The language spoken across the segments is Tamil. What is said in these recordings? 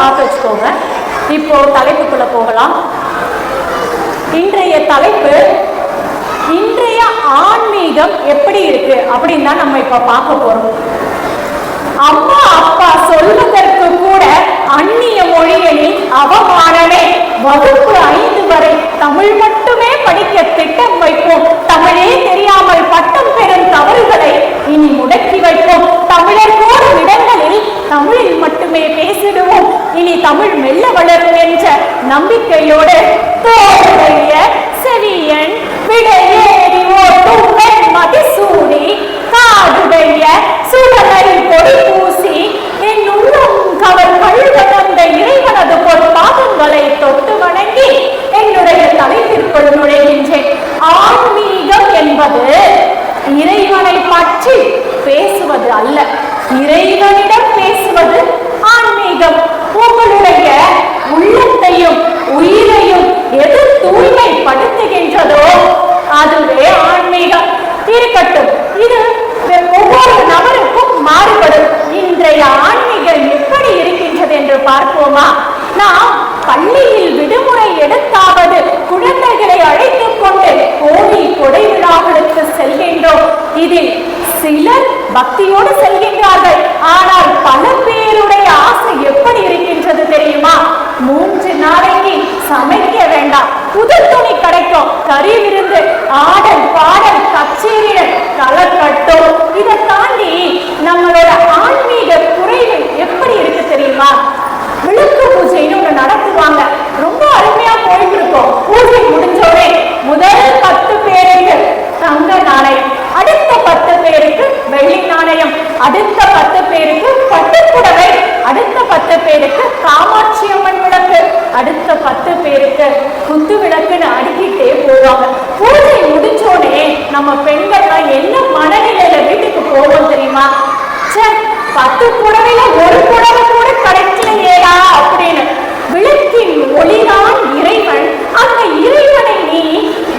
பார்த்து வச்சுக்கோங்க. இப்போ தலைப்புக்குள்ள போகலாம். இன்றைய தலைப்பு இன்றைய ஆன்மீகம் எப்படி இருக்கு அப்படின்னு தான் நம்ம இப்ப பார்க்க போறோம். அம்மா அப்பா சொல்வதற்கு கூட அந்நிய மொழிகளில் அவமானமே. வகுப்பு 5 வரை தமிழ் மட்டுமே படிக்க திட்டம் வைப்போம். தமிழே தெரியாமல் பட்டம் பெறும் தவறுகளை இனி முடக்கி வைப்போம். தமிழர் கூடும் இடங்களில் தமிழில் மட்டுமே பேசிடுவோம். இனி தமிழ் மெல்ல வளரும் என்ற நம்பிக்கையோடு தோடைய செவியன் விடையேறி ஓட்டும் மதிசூடி காடுடைய சுடலை பொடி பூசி என் உள்ளம் கவர் கழுத தந்த இறைவனது பொற்பாதங்களை தொட்டு வணங்கி என்னுடைய தலைப்பிற்குள் நுழைகின்றேன். ஆன்மீகம் என்பது இறைவனை பற்றி பேசுவது அல்ல, இறைவனிடம் பேசுவது ஆன்மீகம். உங்களுடைய உள்ளத்தையும் உயிரையும் எது தூய்மைப்படுத்துகின்றதோ அதுவே ஆன்மீகம். இருக்கட்டும், இது ஒவ்வொரு நபருக்கும் மாறுபடும். இன்றைய ஆன்மீகம் எப்படி இருக்கின்றது என்று பார்ப்போமா? நாம் பள்ளியில் விடுமுறை எடுத்தாவது குழந்தைகளை அழைத்துக் கொண்டு கோவில் கொடை விழாக்களுக்கு செல்கின்றோம். இதில் சிலர் பக்தியோடு செல்கின்றார்கள். ஆனால் பல பேருடைய ஆசை எப்படி இருக்கின்றது தெரியுமா? 3 நாளைக்கு சமைக்க வேண்டாம், புது துணி கிடைக்கும், கறி விருந்து, ஆடல் பாடல் கச்சேரிகள் கலக்கட்டும். இதை தாண்டி நம்மளோட ஆன்மீக குறைவு எப்படி இருக்கு தெரியுமா? விளக்கு பூஜைன்னு ஒண்ணு நடத்துவாங்க, ரொம்ப அருமையா போயிட்டு இருக்கோம். பூஜை முடிஞ்சோடனே முதல் 10 பேருக்கு தங்க நாணயம், அடுத்த 10 பேருக்கு வெள்ளி நாணயம், அடுத்த 10 பேருக்கு பட்டுப்புடவை, அடுத்த 10 பேருக்கு காமாட்சி அம்மன் விளக்கு, அடுத்த 10 பேருக்கு குத்து விளக்குன்னு அடுக்கிட்டே போவாங்க. பூஜை முடிஞ்சோடனே நம்ம பெண்கள்லாம் என்ன மனநிலையில வீட்டுக்கு போவோம் தெரியுமா? 10 புடவையில ஒரு புடவை கூட கிடைக்கலையேடா அப்படின்னு. விளக்கின் ஒளிதான் இறைவன், அந்த இறைவனை நீ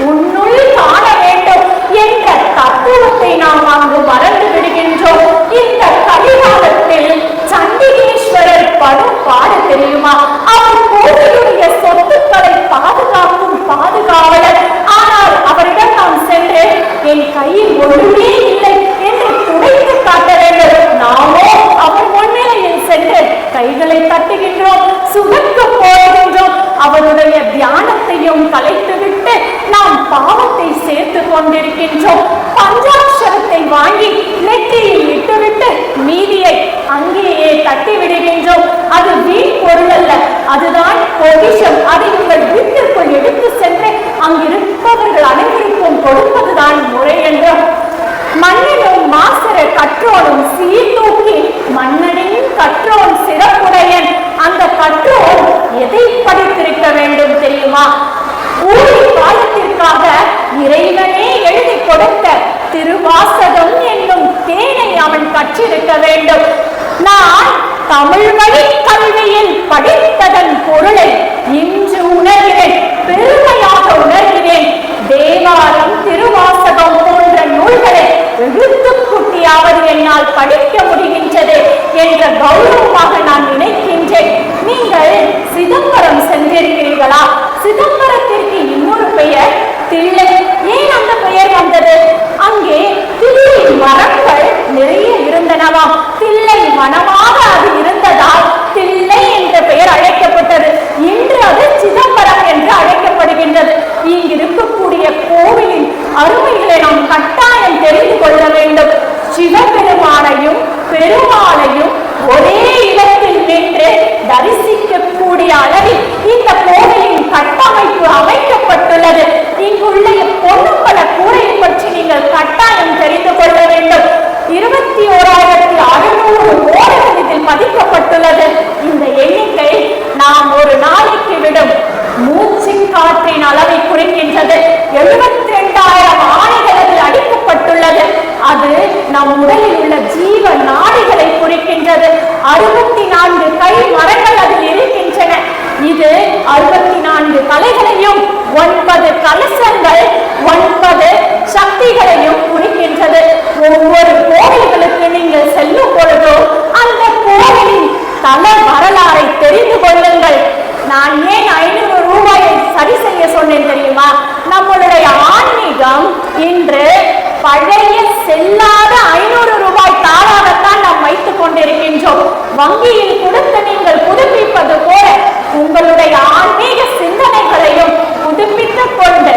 உன்னுள் காண வேண்டும் என்ற தத்துவத்தை நாம் அங்கு மறந்து விடுகின்றோம். இந்த கலிகாலத்தில் சண்டிகேஸ்வரர் படும் பாடு தெரியுமா? அவர் கோவிலுடைய சொத்துக்களை பாதுகாக்கும் பாதுகாவலர். ஆனால் அவரிடம் நாம் சென்று என் கையில் ஒன்றுமே இல்லை என்று துடைத்து காட்ட வேண்டும். நாமோ அவர் முன்னிலையில் சென்று கைகளை தட்டுகின்றோம், சுகக்க போகின்றோம். அவருடைய தியானத்தையும் கலைத்துவிட்டு நாம் பாவத்தை சேர்த்து கொண்டிருக்கின்றோம். பஞ்சாட்சரத்தை வாங்கி நெற்றியில் இட்டுவிட்டு மீதியை அங்கேயே தட்டி விடுகின்றோம். அது வீண் பொருள் அல்ல, அதுதான் பொக்கிஷம். அதை உங்கள் வீட்டிற்குள் எடுத்து சென்று அங்கிருப்பவர்கள் அனைவருக்கும் கொடுப்பதுதான் முறை என்றும். மன்னனும் மாசர கற்றோனும் சீர்தூக்கி மன்னனின் கற்றோன் சிறப்புடையன். அந்த கற்றோன் எதை படித்திருக்க வேண்டும் தெரியுமா? ஊழி காலத்திற்காக இறைவனே எழுதி கொடுத்த திருவாசகம் என்னும் தேனை அவன் கற்றிருக்க வேண்டும். நான் தமிழ் வழி கல்வியில் படித்ததன் பொருளை இன்று உணர்கிறேன், பெருமையாக உணர்கிறேன். தேவாரம், திருவாசகம் போன்ற நூல்களை எழுத்துக்குட்டியாவது என்னால் படிக்க முடிகின்றது என்ற கௌரவமாக நான் நினைக்கின்றேன். நீங்கள் சிதம்பரம் சென்றிருக்கிறீர்களா? சிதம்பரத்திற்கு இன்னொரு பெயர் தில்லை. ஏன் அந்த பெயர் வந்தது? அங்கே தில்லை மரங்கள் நிறைய இருந்தனவாம். தில்லை வனமாக அது இருந்ததால் தில்லை என்ற பெயர் அழைக்கப்பட்டது. இன்று அது சிதம்பரம் என்று அழைக்கப்படுகின்றது. இங்கு இருக்கக்கூடிய கோவிலின் அருமைகளை நாம் கட்டாயம் தெரிந்து கொள்ள வேண்டும். சிவபெருமானையும் பெருமாளையும் ஒரே இடத்தில் நின்று தரிசிக்கக்கூடிய அளவில் இந்த கோவிலின் கட்டமைப்பு அமைக்கப்பட்டுள்ளது. இங்குள்ள பொன்னுப்பல கூரையை பற்றி நீங்கள் கட்டாயம் தெரிந்து கொள்ள வேண்டும். 21,600 ஓடுகள் இதில் பதிக்கப்பட்டுள்ளது. இந்த எண்ணிக்கை நாம் ஒரு நாளைக்கு விடும் மூச்சின் காற்றின் அளவை குறிக்கின்றது. 72,000 ஆணைகள் அதில் அடிக்கப்பட்டுள்ளது. அது நம் உடலில் உள்ள ஜீவ நாடிகளை குறிக்கின்றது. 64 கை மரங்கள் அதில் இருக்கின்றன. இது 64 கலைகளையும் 9 கலசங்கள் 9 சக்திகளையும் குறிக்கின்றது. ஒவ்வொரு கோவில்களுக்கு நீங்கள் செல்லும் பொழுதோ அந்த கோவிலின் தல வரலாறை தெரிந்து பழைய செல்லாத 500 ரூபாய் தாளாகத்தான் நாம் வைத்துக் கொண்டிருக்கின்றோம். வங்கியில் கொடுத்து நீங்கள் புதுப்பிப்பது போல உங்களுடைய ஆன்மீக சிந்தனைகளையும் புதுப்பித்துக் கொண்டு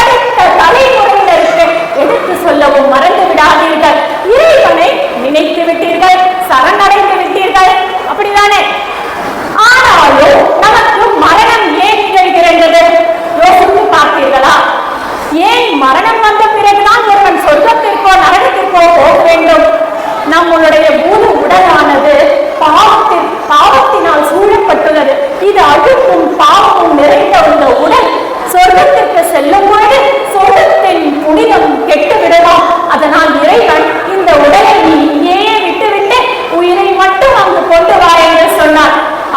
அடுத்த தலைமுறையினருக்கு எடுத்து சொல்லவும் மறந்து விடாதீர்கள். இறைவனை நினைத்து விட்டீர்கள், சரணடைந்து விட்டீர்கள், அப்படிதானே? ஆனாலும் நமக்கு மரணம் ஏன் நிகழ்கிறது? யோசித்து பார்த்தீர்களா? ஏன் மரணம் வந்த பிறகுதான் ஒருவன் சொர்க்கத்திற்கோ நரகத்திற்கோ போக வேண்டும்? நம்மளுடைய பூத உடலானது பாவத்தினால் சூழப்பட்டுள்ளது. இது அழுக்கும் பாவமும் நிறைந்த இந்த உடல் சொர்க்கத்திற்கு செல்லும் பொழுது சொர்க்கத்தின் புனிதம் கெட்டு விடலாம். அதனால் இறைவன் இந்த உடலை நீ இங்கேயே விட்டுவிட்டு உயிரை மட்டும் அங்கு கொண்டு வா என்று சொன்னார்.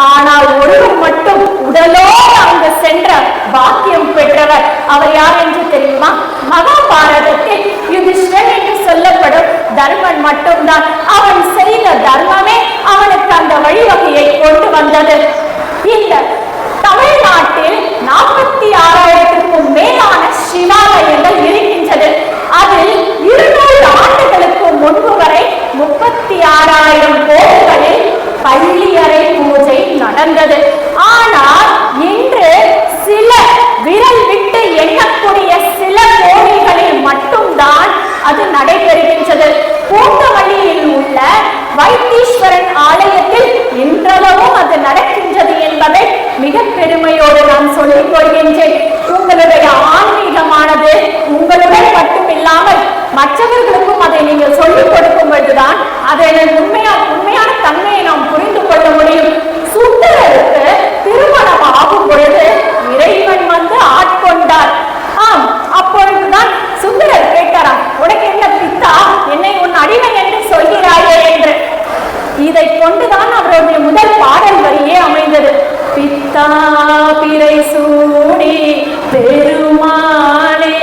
ஆனால் ஒருவர் மட்டும் உடலோடு அங்கு சென்ற பாக்கியம் பெற்றவர். அவர் யார் என்று தெரியுமா? மகாபாரதத்தில் யுதிஷ்டன் என்று சொல்லப்படும் தர்மன் மட்டும்தான். அவன் செய்த தர்மமே அவனுக்கு அந்த வழிவகையை கொண்டு வந்தது. இந்த தமிழ்நாட்டில் 46,000க்கும் மேலான சிவாலயங்கள் இருக்கின்றது. அதில் 200 ஆண்டுகளுக்கு முன்பு வரை 36,000 கோவில்களில் பள்ளியறை பூஜை நடந்தது. ஆனால் இன்று சில விரல் விட்டு எண்ணக்கூடிய சில கோவில்களில் மட்டும்தான் அது நடைபெறுகின்றது. பூந்தமல்லியில் உள்ள வைத்தீஸ்வரன் ஆலயத்தில் இன்றளவும் அது நடக்கின்றது என்பதை மிக பெருமையோடு நான் சொல்லிக் கொள்கின்றேன். உங்களுடைய ஆன்மீகமானது உங்களுடன் மட்டுமில்லாமல் மற்றவர்களுக்கும் அதை நீங்கள் சொல்லிக் கொடுக்கும் பொழுதுதான் அதன் உண்மையான தன்மையை நாம் புரிந்து கொள்ள முடியும். சுந்தரருக்கு திருமணம் ஆகும் பொழுது இறைவன் வந்து ஆட்கொண்டார். ஆம், அப்பொழுதுதான் சுந்தரர் கேட்டாராம், உனக்கு என்ன பித்தா, என்னை உன் அடிமை என்று சொல்கிறாயே என்று. இதை கொண்டுதான் அவருடைய முதல் பாடல் வரியே அமைந்தது. பித்தா பிறை சூடி பெருமானே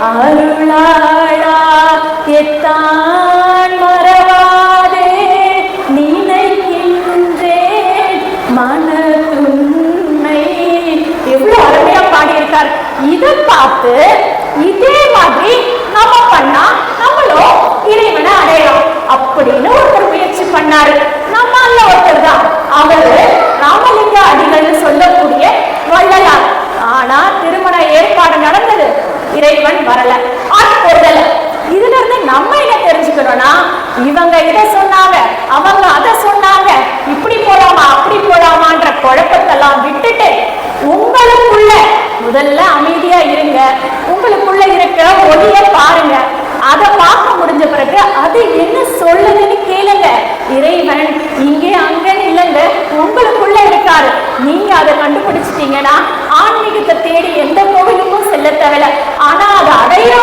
அருளாளா எத்தான் மறவாதே நினைக்கின்றேன் மனதுன்னை. எவ்வளவு அருமையா பாடியிருக்கார். இதை பார்த்து இதே மாதிரி நம்ம பண்ணா நம்மளும் இறைவனை அடையலாம் அப்படின்னு ஒருத்தர் முயற்சி பண்ணாரு. நம்மள ஒருத்தர் தான் அவரு ராமலிங்க அடிகள் சொல்லக்கூடிய வள்ளலார். ஆனா திருமண ஏற்பாடு நடந்தது, இறைவன் வரல, ஆட்கொள்ளல. இதுல இருந்து நம்ம என்ன தெரிஞ்சுக்கணும்னா, இவங்க இதை சொன்னாங்க, அவங்க அதை சொன்னாங்க, இப்படி போலாமா அப்படி போலாமான்ற குழப்பத்தெல்லாம் விட்டுட்டு உங்களுக்குள்ள முதல்ல அமைதியா இருங்க. உங்களுக்குள்ள இருக்கிற ஒளிய பாருங்க. அதை பார்க்க முடிஞ்ச பிறகு அது என்ன சொல்லுதுன்னு கேளுங்க. இறைவன் இங்கே அங்கன்னு இல்லைங்க, உங்களுக்குள்ள இருக்காரு. நீங்க அதை கண்டுபிடிச்சிட்டீங்கன்னா ஆன்மீகத்தை தேடி எந்த கோவிலுக்கும் செல்ல தேவையில்ல. ஆனா அதை அடையிற